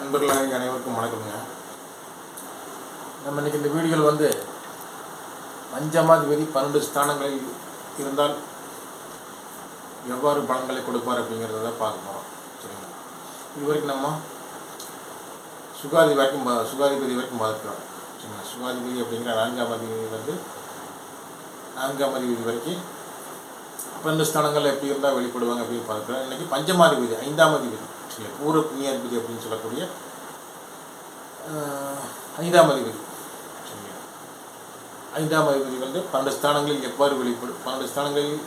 நண்பர்களாக அனைவருக்கும் வணக்கங்க. நம்ம இன்றைக்கி இந்த வீடியோவில் வந்து பஞ்சமாதிபதி 12 ஸ்தானங்களில் இருந்தால் எவ்வாறு பலன்களை கொடுப்பார் அப்படிங்கிறத பார்க்க போகிறோம். சரிங்களா? இது வரைக்கும் நம்ம சுகாதிபதி வரைக்கும் பார்த்துக்கிறோம். சரிங்களா? சுகாதிபதி அப்படிங்கிற 4ஆம் அதிபதி வந்து 4ஆம் அதிபதி வரைக்கும் 12 ஸ்தானங்கள் எப்படி இருந்தால் வெளிப்படுவாங்க அப்படின்னு பார்க்குறோம். இன்றைக்கி பஞ்சமாதிபதி 5ஆம் அதிபதி, சரி, பூர்வ புண்ணியாதிபதி அப்படின்னு சொல்லக்கூடிய 5ஆம் அதிபதி. சரிங்களா? 5ஆம் அதிபதி வந்து 12 ஸ்தானங்களில் எவ்வாறு வெளிப்படும், 12 ஸ்தானங்களில்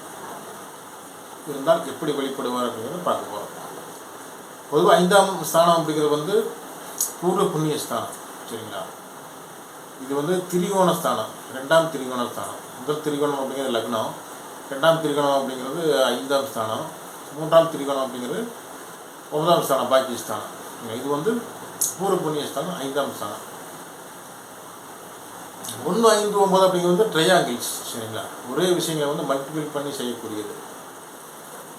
இருந்தால் எப்படி வெளிப்படுவார் அப்படிங்கிறத பார்க்க போகிறோம். பொதுவாக 5ஆம் ஸ்தானம் அப்படிங்கிறது வந்து பூர்வ புண்ணிய ஸ்தானம். சரிங்களா? இது வந்து திரிகோண ஸ்தானம், 2ஆம் திரிகோண ஸ்தானம். முதல் திரிகோணம் அப்படிங்கிறது லக்னம், 2ஆம் திரிகோணம் அப்படிங்கிறது 5ஆம் ஸ்தானம், 3ஆம் திரிகோணம் அப்படிங்கிறது 9ஆம் ஸ்தானம், பாக்கி ஸ்தானம். இது வந்து பூர்வ புண்ணிய ஸ்தானம், 5ஆம் ஸ்தானம். 1, 5, 9 அப்படிங்கிறது வந்து ட்ரையாங்கிள்ஸ். சரிங்களா? ஒரே விஷயங்களை வந்து மல்டிபிள் பண்ணி செய்யக்கூடியது,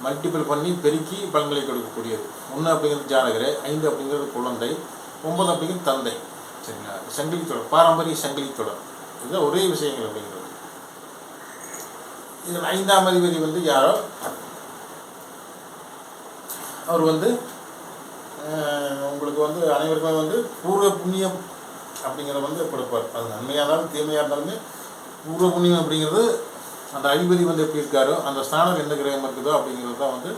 மல்டிபிள் பண்ணி பெருக்கி பலன்களை கொடுக்கக்கூடியது. 1 அப்படிங்கிறது ஜாதகர், 5 அப்படிங்கிறது குழந்தை, 9 அப்படிங்கிறது தந்தை. சரிங்களா? சங்கிலி தொடர், பாரம்பரிய சங்கிலி தொடர். இதுதான் ஒரே விஷயங்கள் அப்படிங்கிறது. இதில் 5ஆம் அதிபதி வந்து யாரோ அவர் வந்து உங்களுக்கு வந்து அனைவருக்குமே வந்து பூர்வ புண்ணியம் அப்படிங்கிறத வந்து கொடுப்பார். அது நன்மையாக இருந்தாலும் தீமையாக இருந்தாலுமே பூர்வ புண்ணியம் அப்படிங்கிறது அந்த அதிபதி வந்து எப்படி இருக்காரோ, அந்த ஸ்தானம் எந்த கிரகம் இருக்குதோ அப்படிங்கிறது தான் வந்து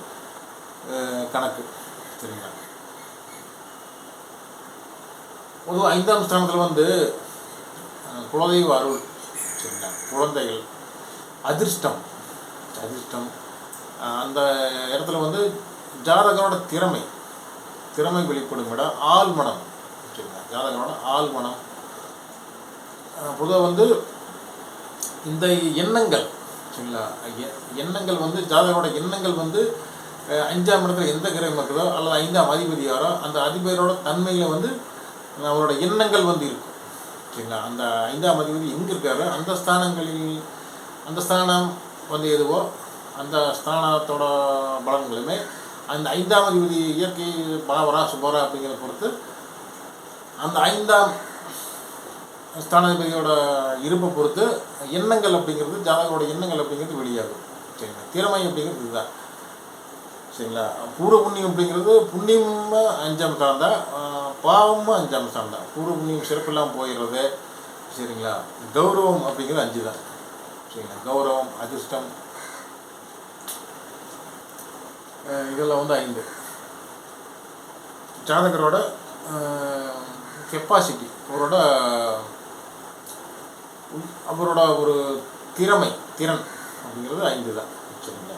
கணக்கு. சரிங்களா? பொதுவாக 5ஆம் ஸ்தானத்தில் வந்து குலதெய்வ அருள், சரிங்களா, குழந்தைகள், அதிர்ஷ்டம், அந்த இடத்துல வந்து ஜாதகரோட திறமை வெளிப்படும் இடம் ஆழ்மனம். சரிங்களா? ஜாதகரோட ஆழ்மனம். பொதுவாக வந்து இந்த எண்ணங்கள், சரிங்களா, எண்ணங்கள் வந்து ஜாதகரோட எண்ணங்கள் வந்து 5ஆம் இடத்துல எந்த கிரகம் இருக்குதோ அல்லது 5ஆம் அதிபதி யாரோ அந்த அதிபதியோட தன்மையில் வந்து அவரோட எண்ணங்கள் வந்து இருக்கும். சரிங்களா? அந்த 5ஆம் அதிபதி எங்கே இருக்காரோ அந்த ஸ்தானங்களில், அந்த ஸ்தானம் வந்து எதுவோ அந்த ஸ்தானத்தோட பலன்களுமே அந்த 5ஆம் அதிபதி இயற்கை பாவரா சுபரா அப்படிங்கிறத பொறுத்து அந்த 5ஆம் ஸ்தானாதிபதியோட இருப்பை பொறுத்து எண்ணங்கள் அப்படிங்கிறது, ஜாதகரோட எண்ணங்கள் அப்படிங்கிறது வெளியாகும். சரிங்களா? திறமை அப்படிங்கிறது இதுதான். சரிங்களா? பூர்வ புண்ணியம் அப்படிங்கிறது புண்ணியமும் 5ஆம் ஸ்தானம் தான், பாவமும் 5ஆம் ஸ்தானம் தான். பூர்வ புண்ணியம் சிறப்பெல்லாம் போயிடுறது. சரிங்களா? கௌரவம் அப்படிங்கிறது 5 தான். சரிங்களா? கௌரவம், அதிர்ஷ்டம், இதெல்லாம் வந்து 5. ஜாதகரோட கெப்பாசிட்டி, அவரோட ஒரு திறன் அப்படிங்கிறது 5 தான். சரிங்களா?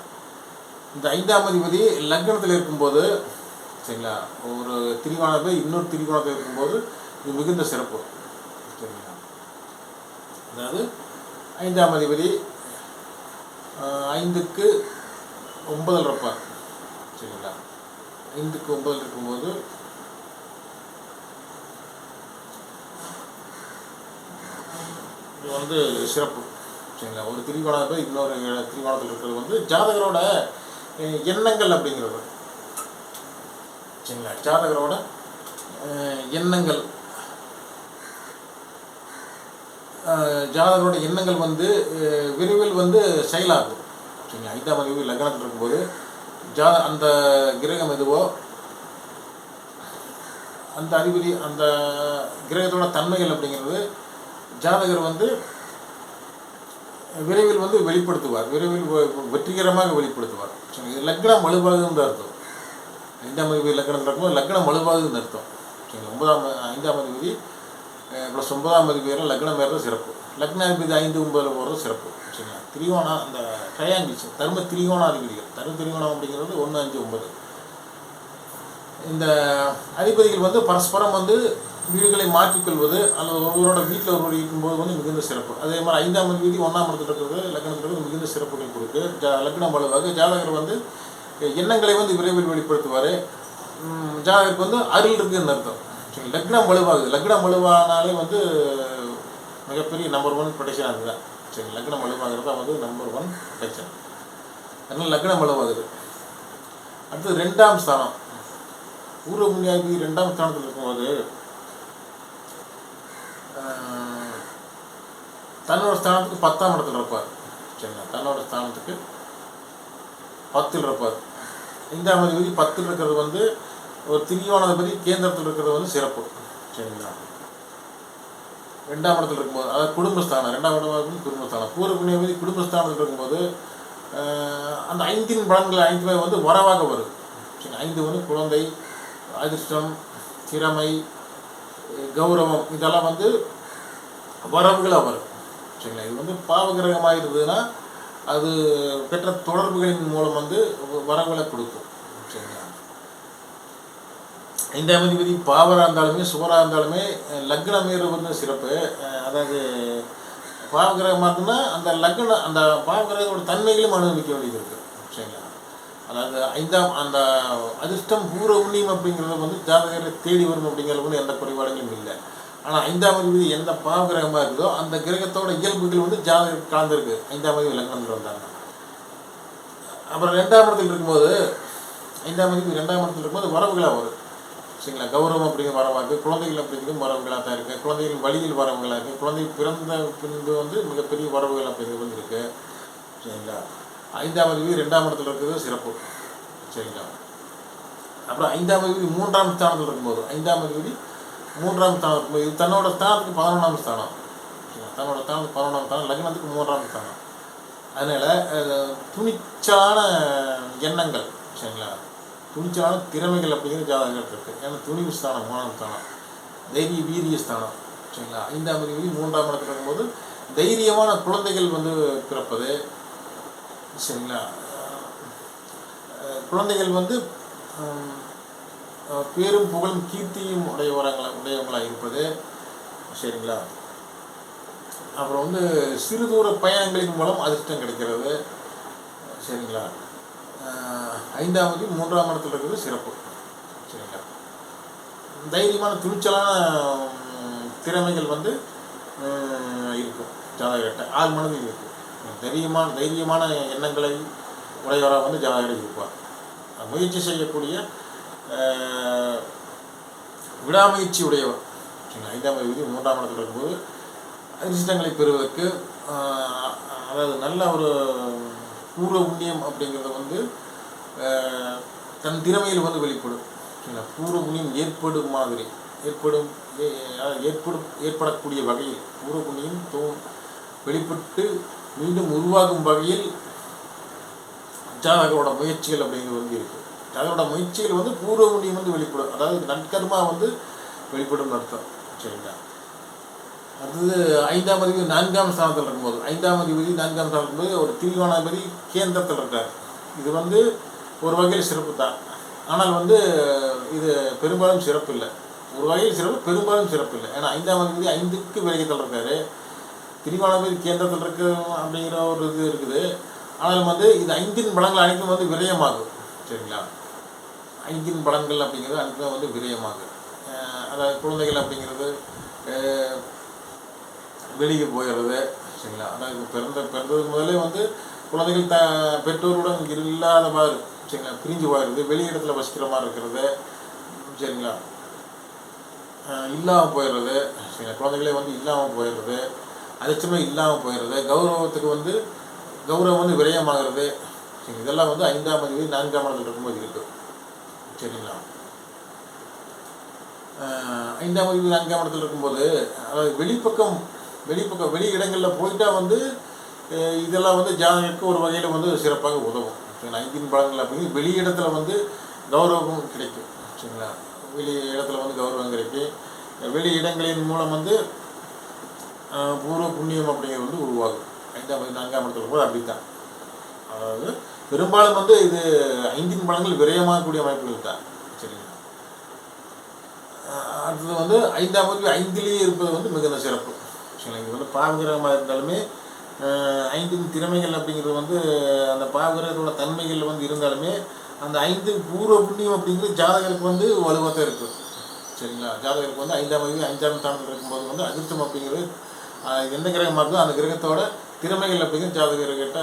இந்த 5ஆம் அதிபதி லக்னத்தில் இருக்கும்போது, சரிங்களா, ஒரு திரிகோணத்தில் இன்னொரு திரிகோணத்தில் இருக்கும்போது இது மிகுந்த சிறப்பு. சரிங்களா? அதாவது 5ஆம் அதிபதி 5க்கு 9 இருப்பார். சரிங்களா? 5க்கு 9 இருக்கும்போது இது வந்து சிறப்பு. சரிங்களா? ஒரு திரிகோணத்தில் இன்னொரு திரிகோணத்தில் இருக்கிறது வந்து ஜாதகரோட எண்ணங்கள் அப்படிங்கிறது. சரிங்களா? ஜாதகரோட எண்ணங்கள், ஜாதகரோட எண்ணங்கள் வந்து விரைவில் வந்து செயலாகும். சரிங்களா? 5ஆம் அதிபதி லக்னத்தில் இருக்கும்போது அந்த கிரகம் எதுவோ அந்த அதிபதி, அந்த கிரகத்தோட தன்மைகள் அப்படிங்கிறது ஜாதகர் வந்து விரைவில் வந்து வெளிப்படுத்துவார், விரைவில் வெற்றிகரமாக வெளிப்படுத்துவார். சரிங்களா? லக்னம் வலுவாகுதுன்னு அர்த்தம். 5ஆம் அதிபதி லக்னத்தில் இருக்கும்போது லக்னம் வலுவாகுதுன்னு அர்த்தம். சரிங்களா? 5ஆம் அதிபதி ப்ளஸ் 9ஆம் அதிபதி லக்னம் ஏறது சிறப்பு. லக்னாதிபதி 5, 9 போகிறது சிறப்பு. சரிங்களா? திரிகோணம், அந்த ட்ரையாங்கிள்ஸ், தர்ம திரிகோணாதிபதிகள், திரிகோணம் அப்படிங்கிறது 1, 5, 9. இந்த அதிபதிகள் வந்து பரஸ்பரம் வந்து வீடுகளை மாற்றிக்கொள்வது அல்லது ஒருவரோட வீட்டில் ஒருவர் இருக்கும்போது வந்து மிகுந்த சிறப்பு. அதே மாதிரி 5ஆம் அதிபதி 1ஆம் இடத்துல இருக்கிறது, லக்னத்தில் இருக்கிறது மிகுந்த சிறப்புகள் கொடுக்கு. லக்னம் வலுவாக ஜாதகர் வந்து எண்ணங்களை வந்து விரைவில் வெளிப்படுத்துவார். ஜாதகருக்கு வந்து அருள் இருக்குதுன்னு அர்த்தம். சரி, லக்னம் வலுவாகுது. லக்னம் வலுவானாலே வந்து மிகப்பெரிய நம்பர் 1 ப்ரொடெக்ஷன் அதுதான். சரி, லக்னம் வலுவாகிறது தான் வந்து நம்பர் 1 ப்ரொடெக்ஷன். அதனால் லக்னம் வலுவாகுது. அடுத்து 2ஆம் ஸ்தானம், பூர்வ புண்ணியாதிபதி 2ஆம் ஸ்தானத்தில் இருக்கும்போது தன்னோட ஸ்தானத்துக்கு 10ஆம் இடத்துல இருப்பார். சரிங்களா, தன்னோட ஸ்தானத்துக்கு 10ல் இருப்பார். 5ஆம் அதிபதி 10ல் இருக்கிறது வந்து ஒரு திரியோணாதிபதி கேந்திரத்தில் இருக்கிறது வந்து சிறப்பு. சரிங்களா, 2ஆம் இடத்துல இருக்கும்போது அதாவது குடும்பஸ்தானம், 2ஆம் இடமாதிபதி குடும்பஸ்தானம். பூர்வ புண்ணியாதிபதி குடும்பஸ்தானத்தில் இருக்கும்போது அந்த 5 பலன்கள் 5 வந்து வரவாக வரும். சரி, 5 வந்து குழந்தை, அதிர்ஷ்டம், திறமை, கௌரவம், இதெல்லாம் வந்து வரவுகளாக வரும். சரிங்களா, இது வந்து பாவகிரகமாக இருந்ததுன்னா அது பெற்ற தொடர்புகளின் மூலம் வந்து வரவுகளை கொடுக்கும். சரிங்களா, 5ஆம் அதிபதி பாவராக இருந்தாலுமே சுவராக இருந்தாலுமே லக்னம் வந்து சிறப்பு. அதாவது பாவகிரகமாக இருந்ததுன்னா அந்த பாவகிரகத்தோட தன்மைகளையும் அனுபவிக்க வேண்டியது இருக்குது. சரிங்களா, அதாவது 5ஆம் அந்த அதிர்ஷ்டம் பூர்வ புண்ணியம் அப்படிங்கிறது வந்து ஜாதகரை தேடி வரும் அப்படிங்கிறது வந்து எந்த குறைபாடுகளும் இல்லை. ஆனால் 5ஆம் அதிபதி எந்த பாவகிரகமாக இருக்குதோ அந்த கிரகத்தோட இயல்புகள் வந்து ஜாதகம் கலந்துருக்கு 5ஆம் அதிபதி லக்னத்தில் வந்தாங்க. அப்புறம் 2ஆம் இடத்தில் இருக்கும்போது 5ஆம் அதிபதி 2ஆம் இடத்தில் இருக்கும்போது வரவுகளாக வரும். சரிங்களா, கௌரவம் அப்படிங்கிற வரவாக இருக்குது, குழந்தைகள் அப்படிங்கிறது வரவுகளாக தான் இருக்குது, குழந்தைகள் வழியில் வரவுகளாக இருக்குது, குழந்தை பிறந்த பின்பு வந்து மிகப்பெரிய வரவுகள் அப்படிங்கிறது வந்து இருக்குது. சரிங்களா, 5ஆம் அதிபதி 2ஆம் இடத்துல இருக்கிறது சிறப்பு. சரிங்களா, அப்புறம் 5ஆம் அதிபதி 3ஆம் ஸ்தானத்தில் இருக்கும்போது 5ஆம் அதிபதி 3ஆம் ஸ்தானம் இருக்கும்போது இது தன்னோட ஸ்தானத்துக்கு 11ஆம் ஸ்தானம். தன்னோட ஸ்தானத்துக்கு 11ஆம் ஸ்தானம், லக்னத்துக்கு 3ஆம் ஸ்தானம். அதனால் துணிச்சலான எண்ணங்கள், சரிங்களா, துணிச்சலான திறமைகள் அப்படிங்கிற ஜாதகங்கள் இருக்குது. ஏன்னா துணிவு ஸ்தானம் 3ஆம் ஸ்தானம், தைரிய வீரிய ஸ்தானம். சரிங்களா, 5ஆம் அதிபதி 3ஆம் இடத்துல இருக்கும்போது தைரியமான குழந்தைகள் வந்து பிறப்பது. சரிங்களா, குழந்தைகள் வந்து பேரும் புகழும் கீர்த்தியும் உடையவங்களாக இருப்பது. சரிங்களா, அப்புறம் வந்து சிறு தூர பயணங்களின் மூலம் அதிர்ஷ்டம் கிடைக்கிறது. சரிங்களா, 5ஆம் அதிபதி 3ஆம் இடத்துல இருக்கிறது சிறப்பு. சரிங்களா, தைரியமான துணிச்சலான திறமைகள் வந்து இருக்கும் ஜாதகர்கிட்ட, ஆள் மனதில் இருக்கும். தைரியமான எண்ணங்களை உடையவராக வந்து ஜாதகர் இருப்பார். முயற்சி செய்யக்கூடிய விடாமுயற்சி உடையவர். சரிங்களா, 5ஆம் அதிபதி 3ஆம் இடத்துல இருக்கும்போது அதிர்ஷ்டங்களை பெறுவதற்கு அதாவது நல்ல ஒரு பூர்வ புண்ணியம் அப்படிங்கிறது வந்து தன் திறமையில் வந்து வெளிப்படும். சரிங்களா, பூர்வ புண்ணியம் ஏற்படக்கூடிய வகையில் பூர்வ புண்ணியம் வெளிப்பட்டு மீண்டும் உருவாகும் வகையில் ஜாதகரோட முயற்சிகள் அப்படிங்கிறது வந்து இருக்குது. ஜாதகரோட முயற்சிகள் வந்து பூர்வ புண்ணியம் வந்து வெளிப்படும், அதாவது நற்கர்மா வந்து வெளிப்படும் அர்த்தம். சரிங்களா, அடுத்தது 5ஆம் அதிபதி 4ஆம் ஸ்தானத்தில் இருக்கும்போது 5ஆம் அதிபதி 4ஆம் ஸ்தானத்தில் இருக்கும்போது ஒரு திரிகோணாதிபதி கேந்திரத்தில் இருக்கார். இது வந்து ஒரு வகையில் சிறப்பு தான், ஆனால் வந்து இது பெரும்பாலும் சிறப்பு இல்லை. ஒரு வகையில் சிறப்பு, பெரும்பாலும் சிறப்பு இல்லை. ஏன்னா 5ஆம் அதிபதி 5க்கு விரயத்தில் இருக்கார், திரிகோணாதிபதி கேந்திரத்தில் இருக்கு அப்படிங்கிற ஒரு இது இருக்குது. ஆனால் வந்து இது 5 பலங்கள் அனைத்தும் வந்து விரயமாகும். சரிங்களா, 5 பலன்கள் அப்படிங்கிறது அனைத்துமே வந்து விரயமாகும். அதாவது குழந்தைகள் அப்படிங்கிறது வெளியே போயிடுறது. சரிங்களா, அதாவது பிறந்ததுக்கு முதலே வந்து குழந்தைகள் பெற்றோருடன் இல்லாத மாதிரி, சரிங்களா, பிரிஞ்சு போயிடுறது, வெளியிடத்தில் வசிக்கிற மாதிரி இருக்கிறது. சரிங்களா, இல்லாமல் போயிடுறது. சரிங்களா, குழந்தைகளே வந்து இல்லாமல் போயிடுறது, அதிர்ஷ்டமே இல்லாமல் போயிடுறது, கௌரவத்துக்கு வந்து கௌரவம் வந்து விரயமாகிறது. சரி, இதெல்லாம் வந்து 5ஆம் அதிபதி 4ஆம் இடத்துல இருக்கும்போது இருக்குது. சரிங்களா, 5ஆம் அதிபதி 4ஆம் இடத்துல இருக்கும்போது அதாவது வெளி இடங்களில் போயிட்டா வந்து இதெல்லாம் வந்து ஜாதகருக்கு ஒரு வகையில் வந்து சிறப்பாக உதவும். சரிங்களா, 5 பலன்கள் அப்படிங்கிறது வெளி இடத்துல வந்து கௌரவம் கிடைக்கும். சரிங்களா, வெளி இடத்துல வந்து கௌரவம் கிடைக்கும். வெளி இடங்களின் மூலம் வந்து பூர்வ புண்ணியம் அப்படிங்கிறது வந்து உருவாகும். 5ஆம் அதிபதி 4ஆம் இடத்துல போது அப்படி தான். அதாவது பெரும்பாலும் வந்து இது 5 பலன்கள் விரயமாகக்கூடிய அமைப்புகள் தான். சரிங்களா, அடுத்தது வந்து 5ஆம் அதிபதி 5லேயே இருப்பது வந்து மிகுந்த சிறப்பு. சரிங்களா, இது வந்து பாவகிரகமாக இருந்தாலுமே 5 திறமைகள் அப்படிங்கிறது வந்து அந்த பாவகிரகத்தோட தன்மைகள் வந்து இருந்தாலுமே அந்த 5 பூர்வ புண்ணியம் அப்படிங்கிறது ஜாதகருக்கு வந்து வலுவாக தான் இருக்குது. சரிங்களா, ஜாதகருக்கு வந்து 5ஆம் அதிபதி 5ஆம் ஸ்தானத்தில் இருக்கும்போது வந்து அதிர்ஷ்டம் அப்படிங்கிறது எந்த கிரகமாக இருக்கோ அந்த கிரகத்தோட திறமைகள் அப்படிங்கிறது ஜாதகர்கிட்ட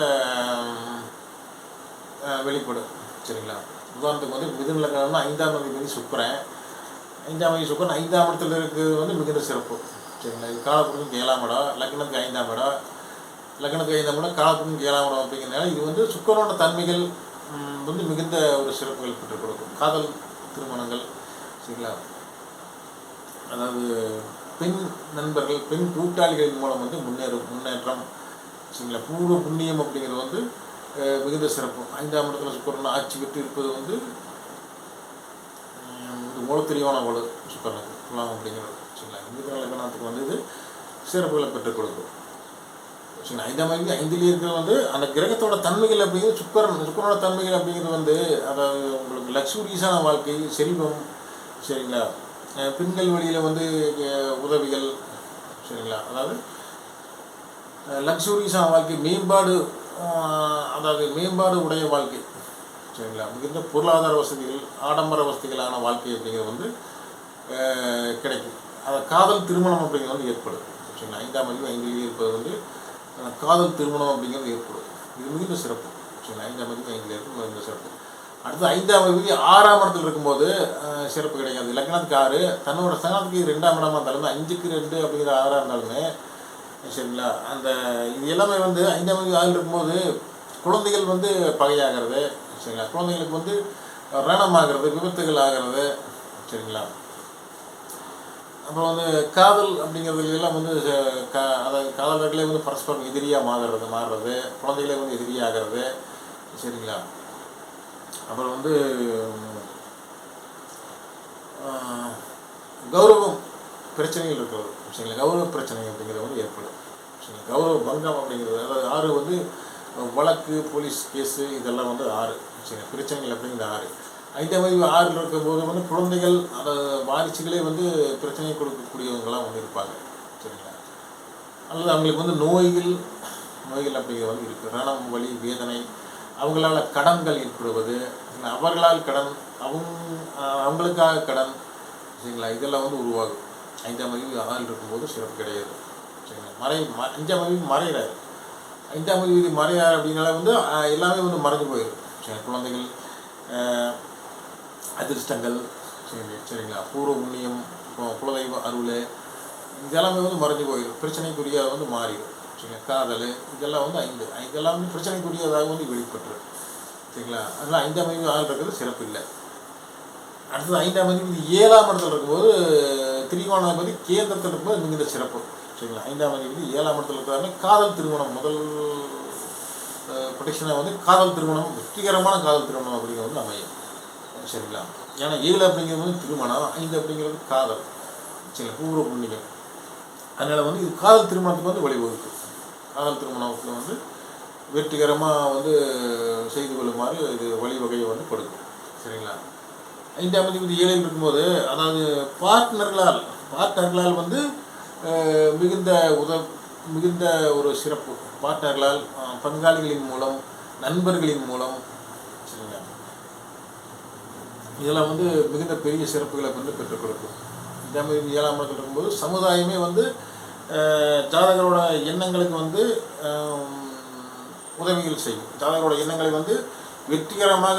வெளிப்படும். சரிங்களா, உதாரணத்துக்கு வந்து மிதுன லக்னம்னா 5ஆம் அதிபதி சுக்கிரன். 5ஆம் அதிபதி சுக்கிரன் 5ஆம் இடத்துல இருக்கிறது வந்து மிகுந்த சிறப்பு. சரிங்களா? இது காலப்புருஷனுக்கு 7ஆம் இடம், லக்னத்துக்கு 5ஆம் இடம், லக்னத்துக்கு 5ஆம் இடம், காலப்புருஷனுக்கு 7ஆம் இடம் அப்படிங்கிறனால இது வந்து சுக்கிரனோட தன்மைகள் வந்து மிகுந்த ஒரு சிறப்புகள் பெற்றுக் கொடுக்கும். காதல் திருமணங்கள், சரிங்களா? அதாவது பெண் நண்பர்கள், பெண் கூட்டாளிகளின் மூலம் வந்து முன்னேற்றம், சரிங்களா? பூர்வ புண்ணியம் அப்படிங்கிறது வந்து மிகுந்த சிறப்பு. 5ஆம் இடத்துல சுக்கிரன் ஆட்சி பெற்று இருப்பது வந்து மூலத்தெளிவான வலு சுக்கிரனுக்கு குலாம் அப்படிங்கிறது, சரிங்களா? மிதுன லக்னத்துக்கு வந்து இது சிறப்புகளை பெற்றுக் கொடுக்கும். சரிங்களா? 5ஆம் அதிபதி 5லேயே இருக்கிறது வந்து அந்த கிரகத்தோட தன்மைகள் அப்படிங்கிறது சுக்கிரனோட தன்மைகள் அப்படிங்கிறது வந்து அதாவது உங்களுக்கு லக்ஸூரியஸான வாழ்க்கை, செல்வம், சரிங்களா? பெண்கள் வழியில் வந்து உதவிகள், சரிங்களா? அதாவது லக்ஸூரியஸான வாழ்க்கை, மேம்பாடு, அதாவது மேம்பாடு உடைய வாழ்க்கை, சரிங்களா? மிகுந்த பொருளாதார வசதிகள், ஆடம்பர வசதிகளான வாழ்க்கை அப்படிங்கிறது வந்து கிடைக்கும். அதை காதல் திருமணம் அப்படிங்கிறது வந்து ஏற்படும். சரிங்களா? 5ஆம் அதிபதி 5லேயே இருப்பது வந்து காதல் திருமணம் அப்படிங்கிறது ஏற்படும். இது மிகுந்த சிறப்பு. சரிங்களா? 5ஆம் அதிபதி 5ல் இருக்கும் மிகுந்த சிறப்பு. அடுத்து 5ஆம் அதிபதி 6ஆம் இடத்துல இருக்கும்போது சிறப்பு கிடைக்காது. லக்னத்துக்கு 6, தன்னோட ஸ்தானத்துக்கு 2ஆம் இடமா இருந்தாலுமே 5க்கு 2 அப்படிங்கிற 6ஆக இருந்தாலுமே, சரிங்களா? அந்த இது எல்லாமே வந்து 5ஆம் அதிபதி 6ல் இருக்கும்போது குழந்தைகள் வந்து பகையாகிறது, சரிங்களா? குழந்தைகளுக்கு வந்து ரணமாகிறது, விபத்துகள் ஆகிறது, சரிங்களா? அப்புறம் வந்து காதல் அப்படிங்கிறது எல்லாம் வந்து அதாவது காதலர்களே வந்து பரஸ்பரம் எதிரியாக மாறுறது, குழந்தைகளே வந்து எதிரியாகிறது, சரிங்களா? அப்புறம் வந்து கௌரவம் பிரச்சனைகள் இருக்கிறது, சரிங்களா? கௌரவ பிரச்சனை அப்படிங்கிறது வந்து ஏற்படும், சரிங்களா? கௌரவ பங்கம் அப்படிங்கிறது, அதாவது 6 வந்து வழக்கு, போலீஸ் கேஸு, இதெல்லாம் வந்து 6, சரிங்களா? பிரச்சனைகள் அப்படிங்கிறது 6. 5ஆம் அதிபதி 6ல் இருக்கும்போது வந்து குழந்தைகள், அதாவது வாரிசுகளே வந்து பிரச்சனை கொடுக்கக்கூடியவங்களாம் வந்து இருப்பாங்க, சரிங்களா? அல்லது அவங்களுக்கு வந்து நோய்கள் அப்படிங்கிறது வந்து இருக்குது. ரணம், வலி, வேதனை, அவங்களால கடன்கள் ஏற்படுவது, அவர்களால் கடன், அவங்களுக்காக கடன், சரிங்களா? இதெல்லாம் வந்து உருவாகும். 5ஆம் அதிபதி 6ல் இருக்கும்போது சிறப்பு கிடையாது, சரிங்களா? 5ஆம் அதிபதி மறைகிறார். 5ஆம் அதிபதி மறையார் அப்படின்னால வந்து எல்லாமே வந்து மறைஞ்சு போயிடும், சரி. குழந்தைகள், அதிர்ஷ்டங்கள், சரிங்களா? பூர்வ புண்ணியம், குலதெய்வ அருள், இதெல்லாமே வந்து மறைஞ்சு போயிடும், பிரச்சனைக்குரிய வந்து மாறிடும், சரிங்களா? காதல், இதெல்லாம் வந்து இதெல்லாம் வந்து பிரச்சனைக்குரியதாக வந்து வெளிப்பட்டுரும், சரிங்களா? அதனால் 5ஆம் அதிபதி 6ல் இருக்கிறது சிறப்பு இல்லை. அடுத்தது 5ஆம் அதிபதி 7ஆம் இடத்துல இருக்கும்போது திரிகோணாதிபதி கேந்திரத்தில் இருக்கும்போது மிகுந்த சிறப்பு, சரிங்களா? 5ஆம் அதிபதி 7ஆம் இடத்துல இருக்கிறாருன்னா காதல் திருமணம், முதல் ப்ரொடெக்ஷனாக வந்து காதல் திருமணம், வெற்றிகரமான காதல் திருமணம் அப்படிங்கிறது வந்து அமையும், சரிங்களா? ஏன்னா 7 அப்படிங்கிறது வந்து திருமணம், 5 அப்படிங்கிறது காதல், சரிங்களா? பூர்வ புண்ணியம். அதனால் வந்து இது காதல் திருமணத்துக்கு வந்து வழிவகுக்கு. காதல் திருமணத்தில் வந்து வெற்றிகரமாக வந்து செய்து கொள்ளுமாறு இது வழிவகையை வந்து கொடுக்கும், சரிங்களா? 5ஆம் அதிபதி 7ல் இருக்கும்போது அதாவது பார்ட்னர்களால் வந்து மிகுந்த ஒரு சிறப்பு, பார்ட்னர்களால், பங்காளிகளின் மூலம், நண்பர்களின் மூலம், சரிங்களா? இதெல்லாம் வந்து மிகுந்த பெரிய சிறப்புகளை வந்து பெற்றுக் கொடுக்கும். 5ஆம் அதிபதி 7ஆம் இடத்துல இருக்கும்போது சமுதாயமே வந்து ஜாதகரோட எண்ணங்களுக்கு வந்து உதவிகள் செய்யும். ஜாதகரோட எண்ணங்களை வந்து வெற்றிகரமாக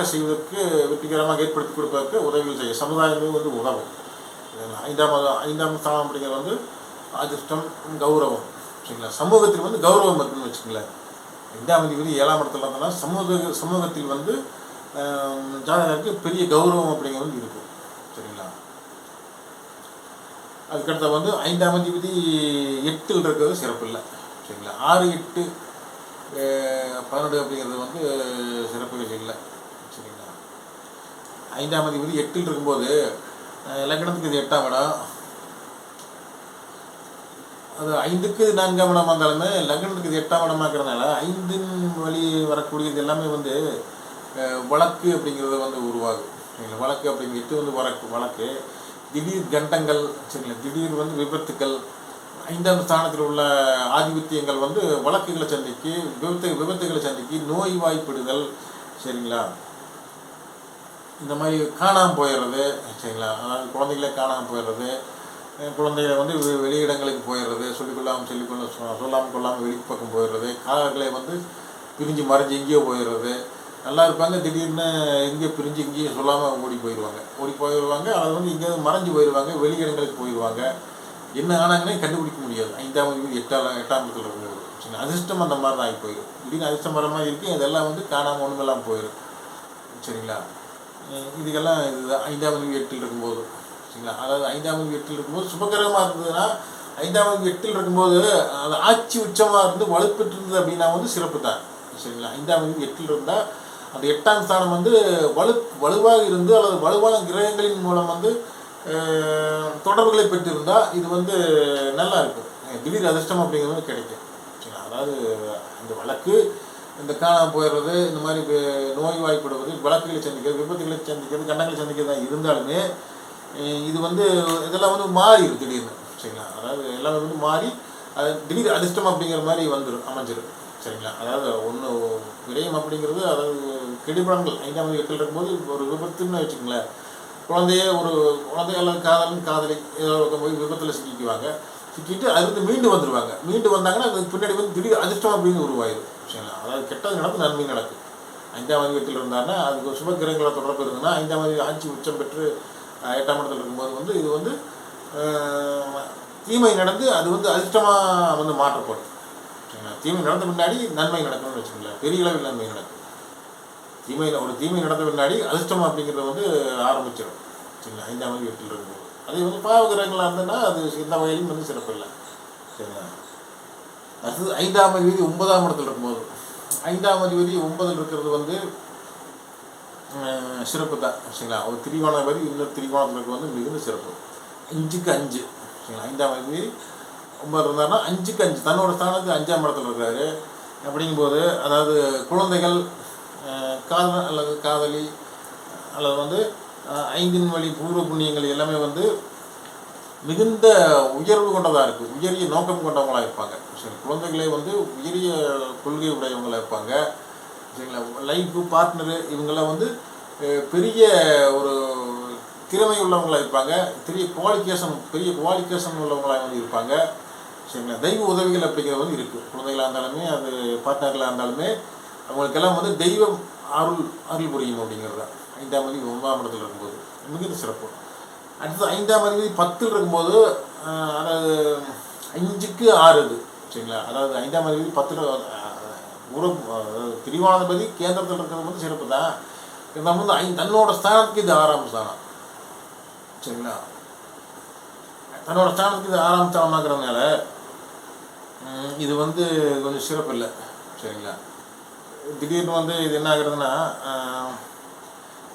ஏற்படுத்தி கொடுப்பதற்கு உதவிகள் செய்யும். சமுதாயமே வந்து உதவும். 5ஆம் ஸ்தானம் அப்படிங்கிறது வந்து அதிர்ஷ்டம், கௌரவம், சரிங்களா? சமூகத்தில் வந்து கௌரவம் இருக்குன்னு வச்சுக்கங்களேன். 5ஆம் அதிபதி 7ஆம் இடத்துல இருந்தோம்னா சமூகத்தில் வந்து ஜாதகருக்கு பெரிய கௌரவம் அப்படிங்கிறது வந்து இருக்கும், சரிங்களா? அதுக்கடுத்த வந்து 5ஆம் அதிபதி 8ல் இருக்கிறது சிறப்பு இல்லை, சரிங்களா? 6, 8, 12 அப்படிங்கிறது வந்து சிறப்புகள் இல்லை, சரிங்களா? 5ஆம் அதிபதி 8ல் இருக்கும்போது லக்னத்துக்கு இது 8ஆம் இடம், அது 5க்கு 4ஆம் இடமாக இருந்தாலுமே லக்னத்துக்கு இது 8ஆம் இடமாக இருக்கிறதுனால 5இன் வழி வரக்கூடியது எல்லாமே வந்து வழக்கு அப்படிங்கிறது வந்து உருவாகும், சரிங்களா? வழக்கு அப்படிங்கிறது 8 வந்து வழக்கு, திடீர் கண்டங்கள், சரிங்களா? திடீர் வந்து விபத்துக்கள், 5ஆம் ஸ்தானத்தில் உள்ள ஆதிபத்தியங்கள் வந்து வழக்குகளை சந்திக்கு, விபத்துகளை சந்திக்கு, நோய் வாய்ப்பிடுதல், சரிங்களா? இந்த மாதிரி காணாமல் போயிடுறது, சரிங்களா? அதாவது குழந்தைகளே காணாமல் போயிடுறது, குழந்தைகளை வந்து வெளியிடங்களுக்கு போயிடுறது, சொல்லாமல் கொள்ளாமல் வெளிப்பக்கம் போயிடுறது, காதல்களை வந்து பிரிஞ்சு மறைஞ்சு எங்கேயோ போயிடுறது, நல்லா இருப்பாங்க, திடீர்னு எங்கேயோ பிரிஞ்சு இங்கேயும் சொல்லாமல் ஓடி போயிடுவாங்க. அது வந்து இங்கேயாவது மறைஞ்சு போயிடுவாங்க, வெளியிடங்களுக்கு போயிடுவாங்க. என்ன ஆனாங்கன்னே கண்டுபிடிக்க முடியாது. 5ஆம் அதிபதி 8ஆம் இடத்துல இருக்கும்போது சரிங்களா. அதிர்ஷ்டம் அந்த மாதிரி தான் ஆகி போயிடும். திடீர்னு அதிர்ஷ்டம் வர மாதிரி இருக்குது, அதெல்லாம் வந்து காணாமல் ஒன்றுமெல்லாம் போயிடும் சரிங்களா. இதுக்கெல்லாம் இதுதான் 5ஆம் அதிபதி 8ல் இருக்கும்போது சரிங்களா. அதாவது 5ஆம் அதிபதி 8ல் இருக்கும்போது சுபகிரகமாக இருந்ததுன்னா, 5ஆம் அதிபதி 8ல் இருக்கும்போது அது ஆட்சி உச்சமாக இருந்து வலுப்பெற்று இருந்தது அப்படின்னா வந்து சிறப்பு தான் சரிங்களா. 5ஆம் அதிபதி 8ல் இருந்தால் அந்த 8ஆம் ஸ்தானம் வந்து வலுவாக இருந்து அல்லது வலுவான கிரகங்களின் மூலம் வந்து தொடர்புகளை பெற்றிருந்தால் இது வந்து நல்லா இருக்கும். திடீர் அதிர்ஷ்டம் அப்படிங்கிறது கிடைக்கும் சரிங்களா. அதாவது இந்த வழக்கு, இந்த காணாமல் போயிடுறது, இந்த மாதிரி நோய் வாய்ப்படுவது, வழக்குகளை சந்திக்கிறது, விபத்துகளை சந்திக்கிறது, கண்டங்களை சந்திக்கிறது தான் இருந்தாலுமே இது வந்து இதெல்லாம் வந்து மாறிடும் திடீர்னு சரிங்களா. அதாவது எல்லாமே வந்து மாறி அது திடீர் அதிர்ஷ்டம் அப்படிங்கிற மாதிரி அமைஞ்சிடும் சரிங்களா. அதாவது ஒன்று விரயம் அப்படிங்கிறது, அதாவது கெடுபலன்கள் 5ஆம் அதிபதி 8ல் இருக்கும்போது ஒரு விபத்துன்னு வச்சுக்கோங்களேன். குழந்தை அல்லது காதலி ஏதோ போய் விபத்தில் சிக்கிட்டு அதுக்கு மீண்டு வந்துடுவாங்க. மீண்டு வந்தாங்கன்னா அது பின்னாடி வந்து திடீர் அதிர்ஷ்டம் அப்படின்னு உருவாயிடும் சரிங்களா. அதாவது கெட்டது நடக்கும், நன்மை நடக்கும். 5ஆம் அதிபதி 8ல் இருந்தாருன்னா அதுக்கு சுப கிரகங்களோட தொடர்பு இருந்ததுன்னா 5ஆம் அதிபதி ஆட்சி உச்சம் பெற்று 8ஆம் இடத்துல இருக்கும்போது வந்து இது வந்து தீமை நடந்து அது வந்து அதிர்ஷ்டமாக வந்து மாற்றப்படும் சரிங்களா. தீமை நடந்த பின்னாடி நன்மை நடக்கணும்னு வச்சுக்கோங்களேன். பெரிய அளவில் நன்மை நடக்கும். தீமை நடந்த பின்னாடி அதிர்ஷ்டம் அப்படிங்கிறத வந்து ஆரம்பிச்சிடும் சரிங்களா. 5ஆம் அதிபதி 8ல் இருக்கும்போது அதே வந்து பாவ கிரகங்களாக இருந்ததுன்னா அது எந்த வகையிலும் வந்து சிறப்பு இல்லை சரிங்களா. அடுத்தது 5ஆம் அதிபதி 9ஆம் இடத்துல இருக்கும்போது, 5ஆம் அதிபதி 9ல் இருக்கிறது வந்து சிறப்பு தான் சரிங்களா. ஒரு திரிகோணாதிபதி இன்னொரு திரிகோணத்தில் இருக்கிறது வந்து மிகுந்த சிறப்பு. 5க்கு 5 சரிங்களா. 5ஆம் அதிபதி 9 இருந்தாருன்னா 5க்கு 5 தன்னோட ஸ்தானத்துக்கு 5ஆம் இடத்துல இருக்கிறாரு. அப்படிங்கும்போது அதாவது குழந்தைகள், காதலன் அல்லது காதலி அல்லது வந்து 5இன் வழி பூர்வ புண்ணியங்கள் எல்லாமே வந்து மிகுந்த உயர்வு கொண்டதாக இருக்குது. உயரிய நோக்கம் கொண்டவங்களாக இருப்பாங்க சரி. குழந்தைகளே வந்து உயரிய கொள்கை உடையவங்களாக இருப்பாங்க சரிங்களா. லைஃபு பார்ட்னரு இவங்கெல்லாம் வந்து பெரிய ஒரு திறமை உள்ளவங்களாக இருப்பாங்க. பெரிய குவாலிஃபிகேஷன் உள்ளவங்களாக வந்து இருப்பாங்க சரிங்களா. தெய்வ உதவிகள் அப்படிங்கிறது வந்து இருக்குது. குழந்தைகளாக இருந்தாலுமே அது பார்ட்னர்களாக இருந்தாலுமே அவங்களுக்கெல்லாம் வந்து தெய்வம் அருள் புரியும் அப்படிங்கிறது தான் 5ஆம் அதிபதி 9ஆம் இடத்துல இருக்கும்போது மிகுந்த சிறப்பு. அடுத்தது 5ஆம் அதிபதி 10ல் இருக்கும்போது அதாவது 5க்கு 6 சரிங்களா. அதாவது 5ஆம் அதிபதி 10ல் திரிகோணாதிபதி கேந்திரத்தில் இருக்கிறது வந்து சிறப்பு தான். இருந்தாலும் வந்து தன்னோட ஸ்தானத்துக்கு இது 6ஆம் ஸ்தானம் சரிங்களா. தன்னோட ஸ்தானத்துக்கு இது 6ஆம் ஸ்தானமாக்குறதுனால இது வந்து கொஞ்சம் சிறப்பு இல்லை சரிங்களா. திடீர்னு வந்து இது என்ன ஆகுறதுன்னா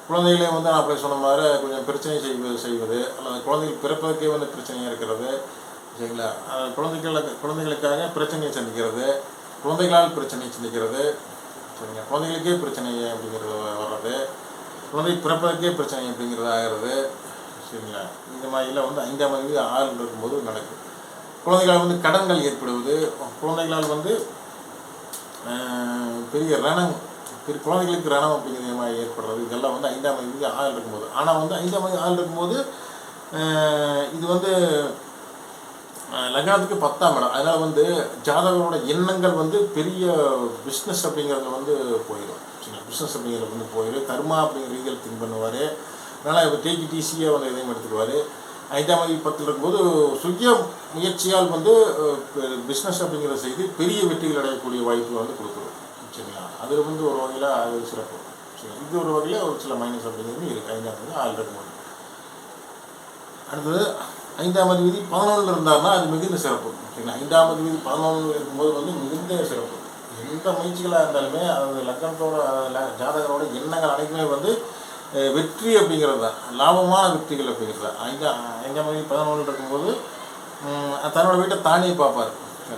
குழந்தைகளே வந்து நான் அப்படி சொன்ன மாதிரி கொஞ்சம் பிரச்சனை செய்வது அல்லது குழந்தைகள் பிறப்பதற்கே வந்து பிரச்சனையாக இருக்கிறது சரிங்களா. குழந்தைகளுக்காக பிரச்சனையை சந்திக்கிறது, குழந்தைகளால் பிரச்சனையை சந்திக்கிறது சரிங்களா. குழந்தைகளுக்கே பிரச்சனை அப்படிங்கிறது வர்றது, குழந்தை பிறப்பதற்கே பிரச்சனை அப்படிங்கிறது ஆகிறது சரிங்களா. இந்த மாதிரிலாம் வந்து 5ஆம் அதிபதி 6ல் இருக்கும்போது நடக்கும். குழந்தைகளால் வந்து கடன்கள் ஏற்படுவது, குழந்தைகளால் வந்து குழந்தைகளுக்கு ரணம் அப்படிங்கிற மாதிரி ஏற்படுறது, இதெல்லாம் வந்து 5ஆம் அதிபதி 6ல் இருக்கும்போது. ஆனால் வந்து 5ஆம் அதிபதி 6ல் இருக்கும்போது இது வந்து லக்னத்துக்கு 10ஆம் இடம். அதனால் வந்து ஜாதகரோட எண்ணங்கள் வந்து பெரிய பிஸ்னஸ் அப்படிங்கிறத வந்து போயிடும் சரிங்களா. பிஸ்னஸ் அப்படிங்கிறது வந்து போயிடும். கர்மா அப்படிங்கிற ரீதியில் திங்க் பண்ணுவார். அதனால் இப்போ டிசியாக வந்து இதையும் எடுத்துக்குவார். 5ஆம் அதிபதி 10ல் இருக்கும்போது சுய முயற்சியால் வந்து பிஸ்னஸ் அப்படிங்கிறத செய்து பெரிய வெற்றிகள் அடையக்கூடிய வாய்ப்புகள் வந்து கொடுக்குறோம் சரிங்களா. அதில் வந்து ஒரு வகையில் அது சிறப்பு சரி. இது ஒரு வகையில் ஒரு சில மைனஸ் அப்படிங்கிறது இருக்குது 5ஆம் அதிபதி 6ல் இருக்கும்போது. அடுத்தது 5ஆம் அதிபதி 11ல் இருந்தார்னா அது மிகுந்த சிறப்பு சரிங்களா. 5ஆம் அதிபதி 11ல் இருக்கும்போது வந்து மிகுந்த சிறப்பு. எந்த முயற்சிகளாக இருந்தாலுமே அது லக்னத்தோட ஜாதகரோட எண்ணங்கள் அனைத்துமே வந்து வெற்றி அப்படிங்கிறது தான், லாபமான வெற்றிகள் அப்படிங்கிறது தான். 5ஆம் அதிபதி 11ல் இருக்கும்போது தன்னோட வீட்டை தானே பார்ப்பார்.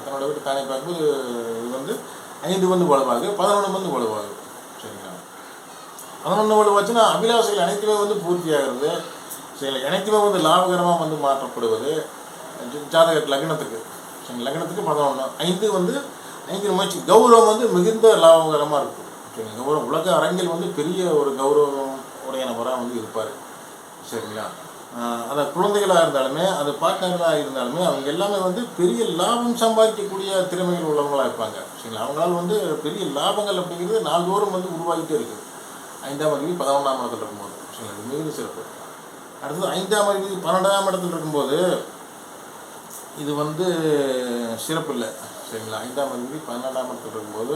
தன்னோட வீட்டை தானே பார்க்கும்போது இது வந்து 5 வந்து வலுவாகுது, 11 வந்து வலுவாகுது சரிங்களா. 11 வலுவாச்சுன்னா அபிலாஷைகள் அனைத்துமே வந்து பூர்த்தி ஆகிறது சரிங்களா. அனைத்துமே வந்து லாபகரமாக வந்து மாற்றப்படுவது ஜாதக லக்னத்துக்கு சரிங்களா. லக்னத்துக்கு 11 5 வந்து 5 முயற்சி கௌரவம் வந்து மிகுந்த லாபகரமாக இருக்கும் சரிங்களா. கௌரவம் உலக அரங்கில் வந்து பெரிய ஒரு கௌரவம் உடைய நபராக வந்து இருப்பார் சரிங்களா. அந்த குழந்தைகளாக இருந்தாலுமே அது பார்ட்னர்களாக இருந்தாலுமே அவங்க எல்லாமே வந்து பெரிய லாபம் சம்பாதிக்கக்கூடிய திறமைகள் உள்ளவங்களாக இருப்பாங்க சரிங்களா. அவங்களால வந்து பெரிய லாபங்கள் அப்படிங்கிறது நாள்தோறும் வந்து உருவாகிட்டே இருக்குது. 5ஆம் அதிபதி 11ஆம் இடத்துல இருக்கும்போது. சரிங்களா, இது மிகுந்த சிறப்பு. அடுத்தது 5ஆம் அதிபதி 12ஆம் இடத்துல இருக்கும்போது இது வந்து சிறப்பு இல்லை. சரிங்களா, 5ஆம் அதிபதி 12ஆம் இடத்துல இருக்கும்போது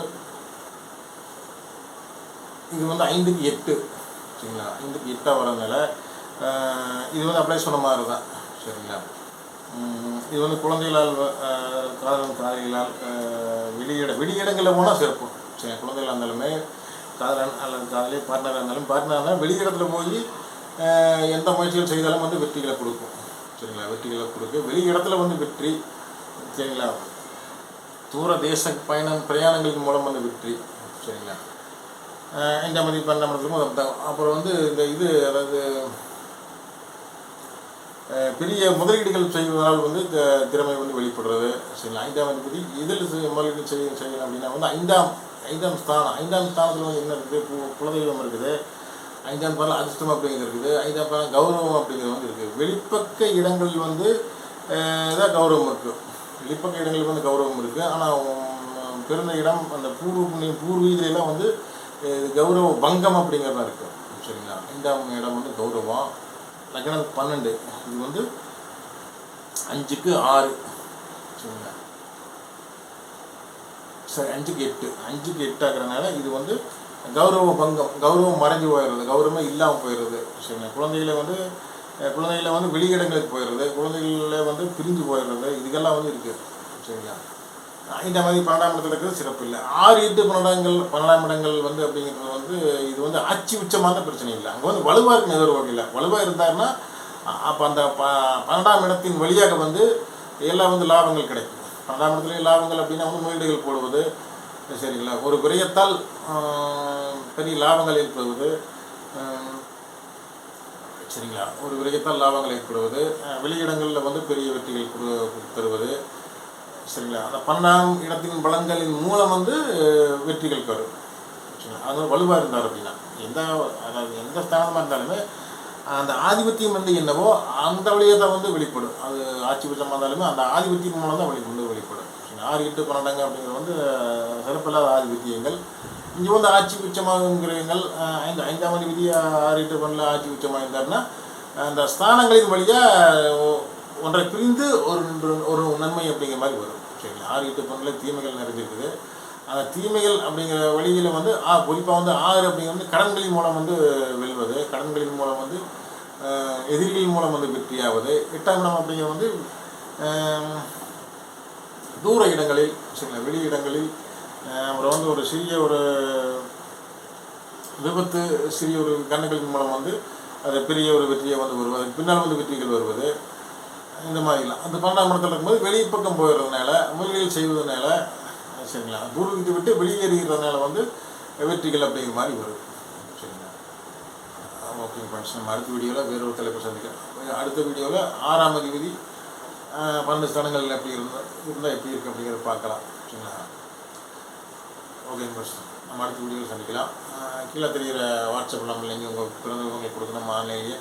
இது வந்து 5க்கு 8. சரிங்களா, 5க்கு 8 வரதுனால இது வந்து அப்படியே சொன்ன மாதிரி தான். சரிங்களா, இது வந்து குழந்தைகளால் காதலன் காதலிகளால் வெளியிடங்களில் போனால் சிறப்பு. சரி, குழந்தைகளாக இருந்தாலுமே காதலன் அல்லது காதலி பார்ட்னராக இருந்தாலும் வெளியிடத்தில் போய் எந்த முயற்சிகள் செய்தாலும் வந்து வெற்றிகளை கொடுக்கும். சரிங்களா, வெற்றிகளை கொடுக்கும். வெளியிடத்தில் வந்து வெற்றி. சரிங்களா, தூர தேச பிரயாணங்களின் மூலம் வந்து வெற்றி. சரிங்களா, இந்த மாதிரி பண்ண முடியும். அப்புறம் வந்து இந்த அதாவது பெரிய முதலீடுகள் செய்வதால் வந்து திறமை வந்து வெளிப்படுறது. சரிங்களா, 5ஆம் அதிபதி இதில் முதலீடு செய்யணும் அப்படின்னா வந்து ஐந்தாம் ஸ்தானத்தில் வந்து என்ன இருக்குது, குலதெய்வம் இருக்குது. 5ஆம் ஸ்தானம் அதிர்ஷ்டம் அப்படிங்கிறது இருக்குது. 5ஆம் ஸ்தானம் கௌரவம் அப்படிங்கிறது வந்து இருக்குது. வெளிப்பக்க இடங்கள் வந்து தான் கௌரவம் இருக்குது. வெளிப்பக்க இடங்கள் வந்து கௌரவம் இருக்குது. ஆனால் பிறந்த இடம் அந்த பூர்வீகலாம் வந்து கௌரவ பங்கம் அப்படிங்கிறது தான் இருக்குது. சரிங்களா, 5ஆம் இடம் வந்து கௌரவம். லக்னம் 12. இது வந்து 5க்கு 6. சரிங்களா, சரி 5க்கு 8. 5க்கு 8 ஆகிறதுனால இது வந்து கௌரவ பங்கம், கௌரவம் மறைஞ்சு போயிடுறது, கௌரவமே இல்லாமல் போயிடுறது. சரிங்களா, குழந்தைகளை வந்து வெளியிடங்களுக்கு போயிடுறது, குழந்தைகள வந்து பிரிஞ்சு போயிடுறது, இதுக்கெல்லாம் வந்து இருக்குது. சரிங்களா, இந்த மாதிரி 12ஆம் இடத்துல இருக்கிறது சிறப்பு இல்லை. 6, 8, 12ஆம் இடங்கள் வந்து அப்படிங்கிறது வந்து இது வந்து ஆட்சி உச்சமான பிரச்சனை இல்லை. அங்கே வந்து வலுவாக இருக்குன்னு ஏதோ ஒரு வகையில் வலுவாக இருந்தாருன்னா அப்போ அந்த 12ஆம் இடத்தின் வழியாக வந்து எல்லாம் வந்து லாபங்கள் கிடைக்கும். 12ஆம் இடத்துலேயும் லாபங்கள் அப்படின்னா வந்து முதலீடுகள் போடுவது. சரிங்களா, ஒரு விரயத்தால் பெரிய லாபங்கள் ஏற்படுவது. சரிங்களா, ஒரு விரயத்தால் லாபங்கள் ஏற்படுவது, வெளியிடங்களில் வந்து பெரிய வெற்றிகள் தருவது. சரிங்களா, அந்த 12ஆம் இடத்தின் பலன்களின் மூலம் வந்து வெற்றிகள் வரும். சரிங்களா, அது வலுவாக இருந்தார் அப்படின்னா எந்த ஸ்தானமாக இருந்தாலுமே அந்த ஆதிபத்தியம் வந்து என்னவோ அந்த வழியை தான் வந்து வெளிப்படும். அது ஆட்சி பட்சமாக இருந்தாலுமே அந்த ஆதிபத்தியம் மூலம் தான் வெளிப்படும். 6, 8, 12 அப்படிங்கிறது வந்து சிறப்பில்லாத ஆதிபத்தியங்கள். இங்கே வந்து ஆட்சி உச்சமாகுங்கிறவங்கள் 5ஆம் அதிபதி 6, 8, 12 ஆட்சி உச்சமாக இருந்தாருன்னா அந்த ஸ்தானங்களின் வழியாக ஒன்றை பிரிந்து ஒரு நன்மை அப்படிங்கிற மாதிரி வரும். சரிங்களா, 6, 8, 12 தீமைகள் நிறைஞ்சிருக்குது. அந்த தீமைகள் அப்படிங்கிற வழியில் வந்து குறிப்பாக வந்து 6 அப்படிங்கிறது கடன்களின் மூலம் வந்து வெல்வது, கடன்களின் மூலம் வந்து எதிரிகளின் மூலம் வந்து வெற்றியாவது. 8ஆம் இடம் அப்படிங்கிற வந்து தூர இடங்களில், சரிங்களா, வெளியிடங்களில் அப்புறம் வந்து ஒரு சிறிய ஒரு விபத்து, சிறிய ஒரு கண்ணுகளின் மூலம் வந்து அது பெரிய ஒரு வெற்றியை வந்து வருவது, பின்னால் வந்து வெற்றிகள் வருவது, இந்த மாதிரிலாம். அந்த 12ஆம் இடத்துல இருக்கும்போது வெளிப்பக்கம் போயிடுறதுனால, முதலீடுகள் செய்வதனால, சரிங்களா, பூர்வீகத்தை விட்டு வெளியேறுகிறதுனால வந்து வெற்றிகள் அப்படிங்கிற மாதிரி வரும். சரிங்களா, ஓகே ஃப்ரெண்ட்ஸ், நம்ம அடுத்த வீடியோவில் வேறு ஒரு தலைப்பு சந்திக்கிறோம். அடுத்த வீடியோவில் 6ஆம் அதிபதி 12 ஸ்தானங்கள் எப்படி இருந்தால் எப்படி இருக்குது அப்படிங்கிறத பார்க்கலாம். சரிங்களா, ஓகே ஃப்ரெண்ட்ஸ், நம்ம அடுத்த வீடியோவில் சந்திக்கலாம். கீழே தெரிகிற வாட்ஸ்அப் நம்பர் நீங்கள் உங்கள் பிறந்தவங்களுக்கு கொடுத்து நம்ம ஆன்லைன்லேயே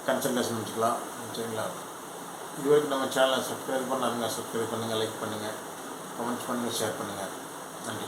கன்சல்டேஷன் வச்சுக்கலாம். சரிங்களா, இது வரைக்கும் நம்ம சேனலை சப்ஸ்கிரைப் பண்ணாங்க, சப்ஸ்கிரைப் பண்ணுங்கள், லைக் பண்ணுங்கள், கமெண்ட்ஸ் பண்ணுங்கள், ஷேர் பண்ணுங்கள். நன்றி.